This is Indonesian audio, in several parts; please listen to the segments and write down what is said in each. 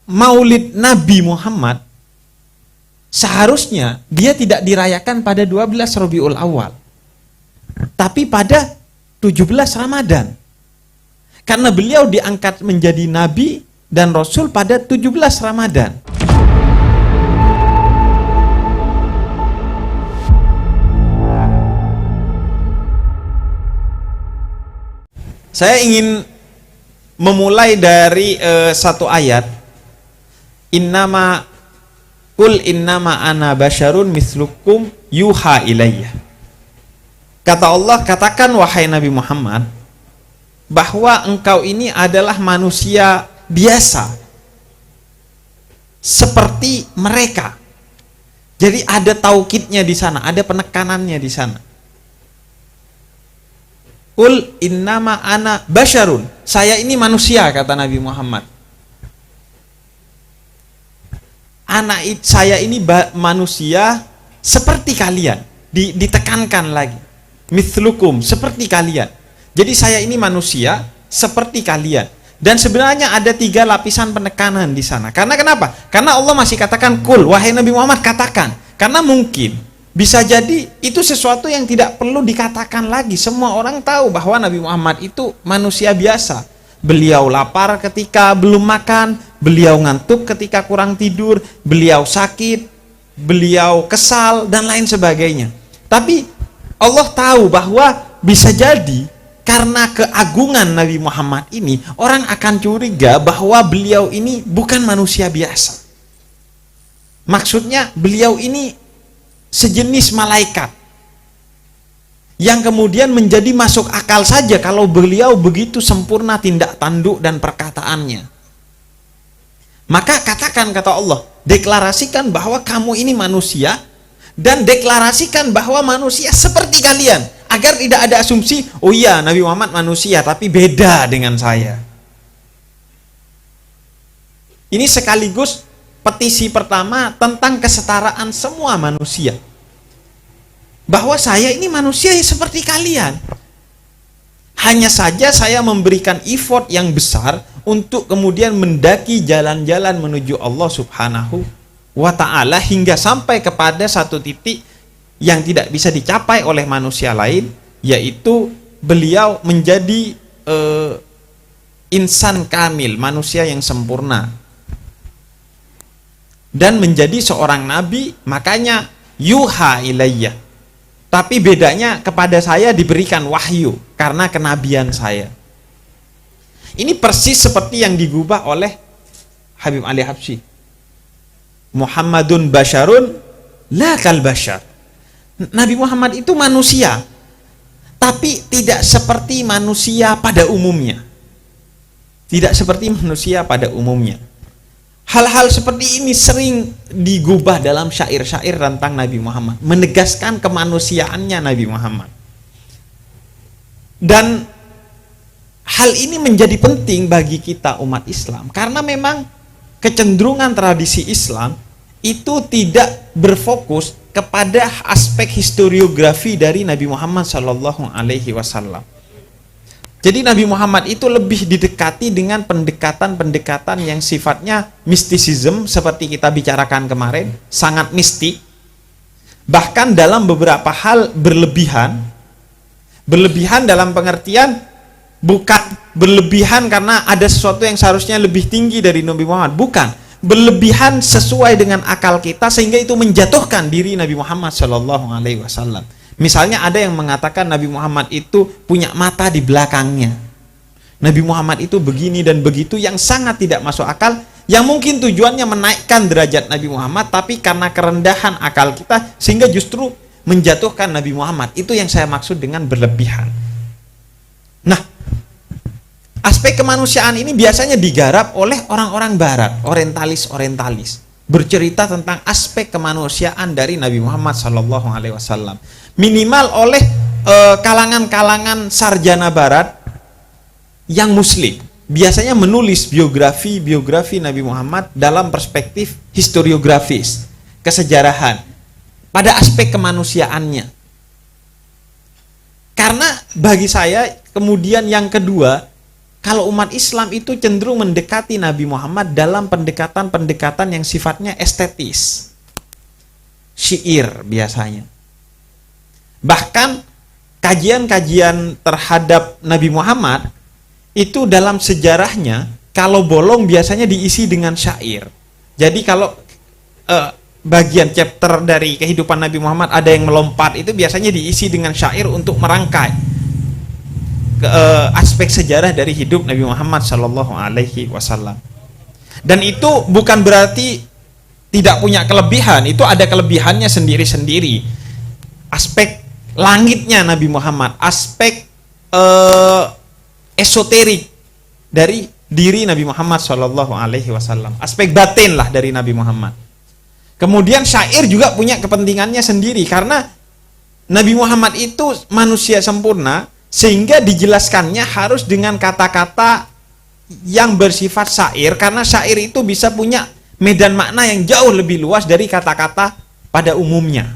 Maulid Nabi Muhammad seharusnya dia tidak dirayakan pada 12 Rabiul Awal, tapi pada 17 Ramadan. Karena beliau diangkat menjadi Nabi dan Rasul pada 17 Ramadan. Saya ingin memulai dari satu ayat. Qul innama ana basyarun mislukum yuha ilayya. Kata Allah, katakan wahai Nabi Muhammad, bahwa engkau ini adalah manusia biasa seperti mereka. Jadi ada taukidnya di sana, ada penekanannya di sana. Qul innama ana basyarun, saya ini manusia, kata Nabi Muhammad. Saya ini manusia seperti kalian. Ditekankan lagi, mithlukum, seperti kalian. Jadi saya ini manusia seperti kalian. Dan sebenarnya ada 3 lapisan penekanan di sana. Karena kenapa? Karena Allah masih katakan qul, wahai Nabi Muhammad katakan. Karena mungkin bisa jadi itu sesuatu yang tidak perlu dikatakan lagi. Semua orang tahu bahwa Nabi Muhammad itu manusia biasa. Beliau lapar ketika belum makan, beliau ngantuk ketika kurang tidur, beliau sakit, beliau kesal, dan lain sebagainya. Tapi Allah tahu bahwa bisa jadi karena keagungan Nabi Muhammad ini, orang akan curiga bahwa beliau ini bukan manusia biasa. Maksudnya beliau ini sejenis malaikat yang kemudian menjadi masuk akal saja kalau beliau begitu sempurna tindak tanduk dan perkataannya. Maka katakan, kata Allah, deklarasikan bahwa kamu ini manusia, dan deklarasikan bahwa manusia seperti kalian, agar tidak ada asumsi, oh iya Nabi Muhammad manusia tapi beda dengan saya. Ini sekaligus petisi pertama tentang kesetaraan semua manusia, bahwa saya ini manusia seperti kalian. Hanya saja saya memberikan effort yang besar untuk kemudian mendaki jalan-jalan menuju Allah Subhanahu wa ta'ala, hingga sampai kepada satu titik yang tidak bisa dicapai oleh manusia lain, yaitu beliau menjadi insan kamil, manusia yang sempurna, dan menjadi seorang nabi. Makanya yuha ilayya. Tapi bedanya kepada saya diberikan wahyu karena kenabian saya. Ini persis seperti yang digubah oleh Habib Ali Habsyi. Muhammadun basyarun la kal basyar. Nabi Muhammad itu manusia, tapi tidak seperti manusia pada umumnya. Tidak seperti manusia pada umumnya. Hal-hal seperti ini sering digubah dalam syair-syair tentang Nabi Muhammad, menegaskan kemanusiaannya Nabi Muhammad. Dan hal ini menjadi penting bagi kita umat Islam, karena memang kecenderungan tradisi Islam itu tidak berfokus kepada aspek historiografi dari Nabi Muhammad SAW. Jadi Nabi Muhammad itu lebih didekati dengan pendekatan-pendekatan yang sifatnya mistisism, seperti kita bicarakan kemarin, sangat mistik. Bahkan dalam beberapa hal berlebihan. Berlebihan dalam pengertian bukan berlebihan karena ada sesuatu yang seharusnya lebih tinggi dari Nabi Muhammad, bukan. Berlebihan sesuai dengan akal kita sehingga itu menjatuhkan diri Nabi Muhammad SAW. Misalnya ada yang mengatakan Nabi Muhammad itu punya mata di belakangnya. Nabi Muhammad itu begini dan begitu, yang sangat tidak masuk akal, yang mungkin tujuannya menaikkan derajat Nabi Muhammad, tapi karena kerendahan akal kita sehingga justru menjatuhkan Nabi Muhammad. Itu yang saya maksud dengan berlebihan. Nah, aspek kemanusiaan ini biasanya digarap oleh orang-orang barat, orientalis, bercerita tentang aspek kemanusiaan dari Nabi Muhammad SAW. Minimal oleh kalangan-kalangan sarjana barat yang muslim. Biasanya menulis biografi Nabi Muhammad dalam perspektif historiografis, kesejarahan, pada aspek kemanusiaannya. Karena bagi saya kemudian yang kedua, kalau umat Islam itu cenderung mendekati Nabi Muhammad dalam pendekatan-pendekatan yang sifatnya estetis. Syair biasanya. Bahkan kajian-kajian terhadap Nabi Muhammad itu dalam sejarahnya kalau bolong biasanya diisi dengan syair. Jadi kalau bagian chapter dari kehidupan Nabi Muhammad ada yang melompat, itu biasanya diisi dengan syair untuk merangkai aspek sejarah dari hidup Nabi Muhammad Shallallahu Alaihi Wasallam. Dan itu bukan berarti tidak punya kelebihan, itu ada kelebihannya sendiri-sendiri. Aspek langitnya Nabi Muhammad, aspek esoterik dari diri Nabi Muhammad Shallallahu Alaihi Wasallam, aspek batin lah dari Nabi Muhammad. Kemudian syair juga punya kepentingannya sendiri karena Nabi Muhammad itu manusia sempurna, sehingga dijelaskannya harus dengan kata-kata yang bersifat syair, karena syair itu bisa punya medan makna yang jauh lebih luas dari kata-kata pada umumnya.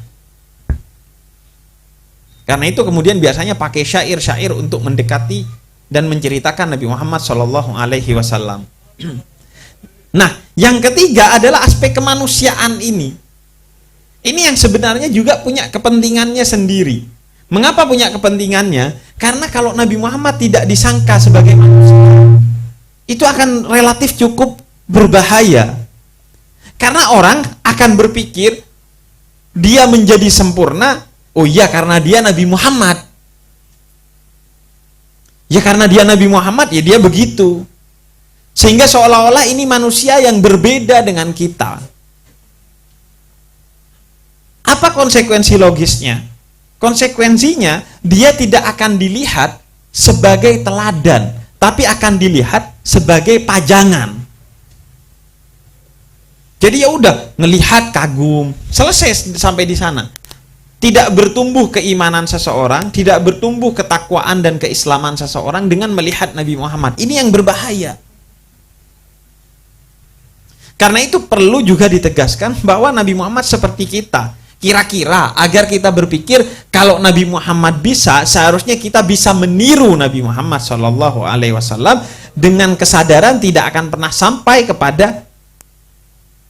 Karena itu kemudian biasanya pakai syair-syair untuk mendekati dan menceritakan Nabi Muhammad Shallallahu Alaihi Wasallam. Nah, yang ketiga adalah aspek kemanusiaan ini. Ini yang sebenarnya juga punya kepentingannya sendiri. Mengapa punya kepentingannya? Karena kalau Nabi Muhammad tidak disangka sebagai manusia, itu akan relatif cukup berbahaya. Karena orang akan berpikir dia menjadi sempurna, oh iya karena dia Nabi Muhammad. Ya karena dia Nabi Muhammad, ya dia begitu. Sehingga seolah-olah ini manusia yang berbeda dengan kita. Apa konsekuensi logisnya? Konsekuensinya, dia tidak akan dilihat sebagai teladan, tapi akan dilihat sebagai pajangan. Jadi ya udah, ngelihat kagum, selesai sampai di sana. Tidak bertumbuh keimanan seseorang, tidak bertumbuh ketakwaan dan keislaman seseorang dengan melihat Nabi Muhammad. Ini yang berbahaya. Karena itu perlu juga ditegaskan bahwa Nabi Muhammad seperti kita. Kira-kira agar kita berpikir kalau Nabi Muhammad bisa, seharusnya kita bisa meniru Nabi Muhammad Shallallahu Alaihi Wasallam dengan kesadaran tidak akan pernah sampai kepada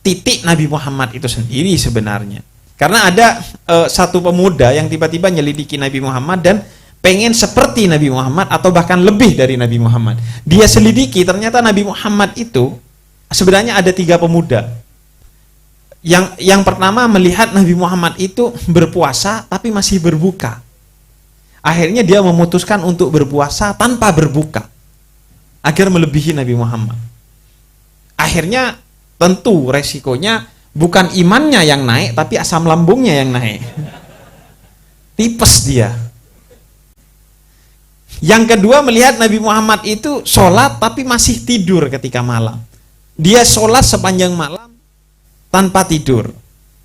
titik Nabi Muhammad itu sendiri sebenarnya. Karena ada satu pemuda yang tiba-tiba nyelidiki Nabi Muhammad dan pengen seperti Nabi Muhammad atau bahkan lebih dari Nabi Muhammad. Dia selidiki, ternyata Nabi Muhammad itu sebenarnya ada 3 pemuda. Yang pertama melihat Nabi Muhammad itu berpuasa tapi masih berbuka. Akhirnya dia memutuskan untuk berpuasa tanpa berbuka agar melebihi Nabi Muhammad. Akhirnya tentu resikonya bukan imannya yang naik tapi asam lambungnya yang naik. Tipes dia. Yang kedua melihat Nabi Muhammad itu sholat tapi masih tidur ketika malam. Dia sholat sepanjang malam tanpa tidur.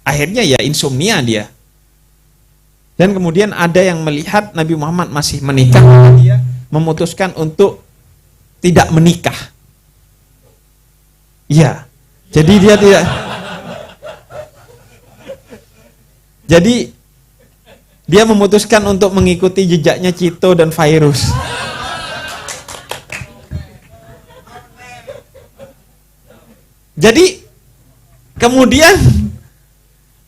Akhirnya ya insomnia dia. Dan kemudian ada yang melihat Nabi Muhammad masih menikah, dia memutuskan untuk tidak menikah. Ya, jadi dia tidak. Jadi dia memutuskan untuk mengikuti jejaknya Cito dan Virus. Jadi kemudian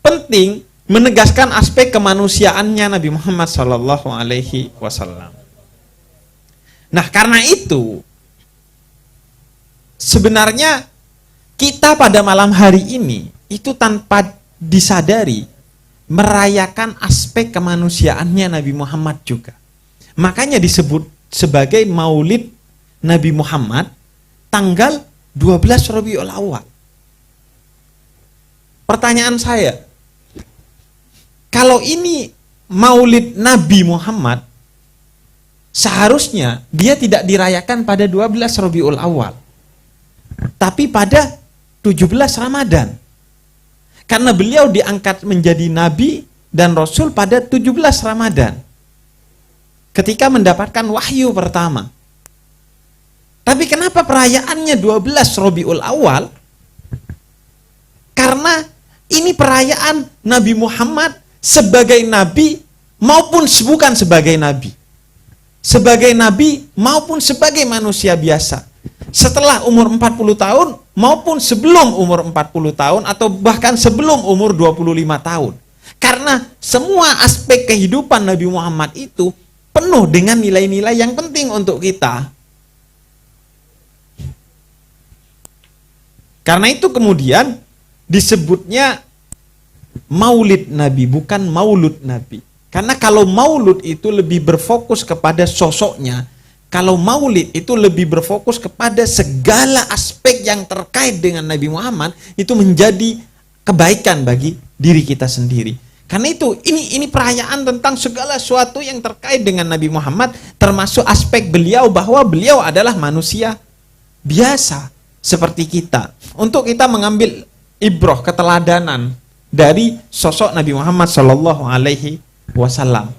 penting menegaskan aspek kemanusiaannya Nabi Muhammad Sallallahu Alaihi Wasallam. Nah karena itu sebenarnya kita pada malam hari ini itu tanpa disadari merayakan aspek kemanusiaannya Nabi Muhammad juga. Makanya disebut sebagai Maulid Nabi Muhammad tanggal 12 Rabiul Awal. Pertanyaan saya, kalau ini Maulid Nabi Muhammad, seharusnya dia tidak dirayakan pada 12 Rabiul Awal, tapi pada 17 Ramadan. Karena beliau diangkat menjadi Nabi dan Rasul pada 17 Ramadan. Ketika mendapatkan wahyu pertama. Tapi kenapa perayaannya 12 Rabiul Awal? Karena ini perayaan Nabi Muhammad sebagai Nabi maupun bukan sebagai Nabi. sebagai nabi maupun sebagai manusia biasa. Setelah umur 40 tahun maupun sebelum umur 40 tahun atau bahkan sebelum umur 25 tahun. Karena semua aspek kehidupan Nabi Muhammad itu penuh dengan nilai-nilai yang penting untuk kita. Karena itu kemudian disebutnya Maulid Nabi, bukan Maulud Nabi. Karena kalau Maulud itu lebih berfokus kepada sosoknya, kalau Maulid itu lebih berfokus kepada segala aspek yang terkait dengan Nabi Muhammad, itu menjadi kebaikan bagi diri kita sendiri. Karena itu ini perayaan tentang segala sesuatu yang terkait dengan Nabi Muhammad, termasuk aspek beliau bahwa beliau adalah manusia biasa seperti kita. Untuk kita mengambil ibrah, keteladanan dari sosok Nabi Muhammad Shallallahu Alaihi Wasallam.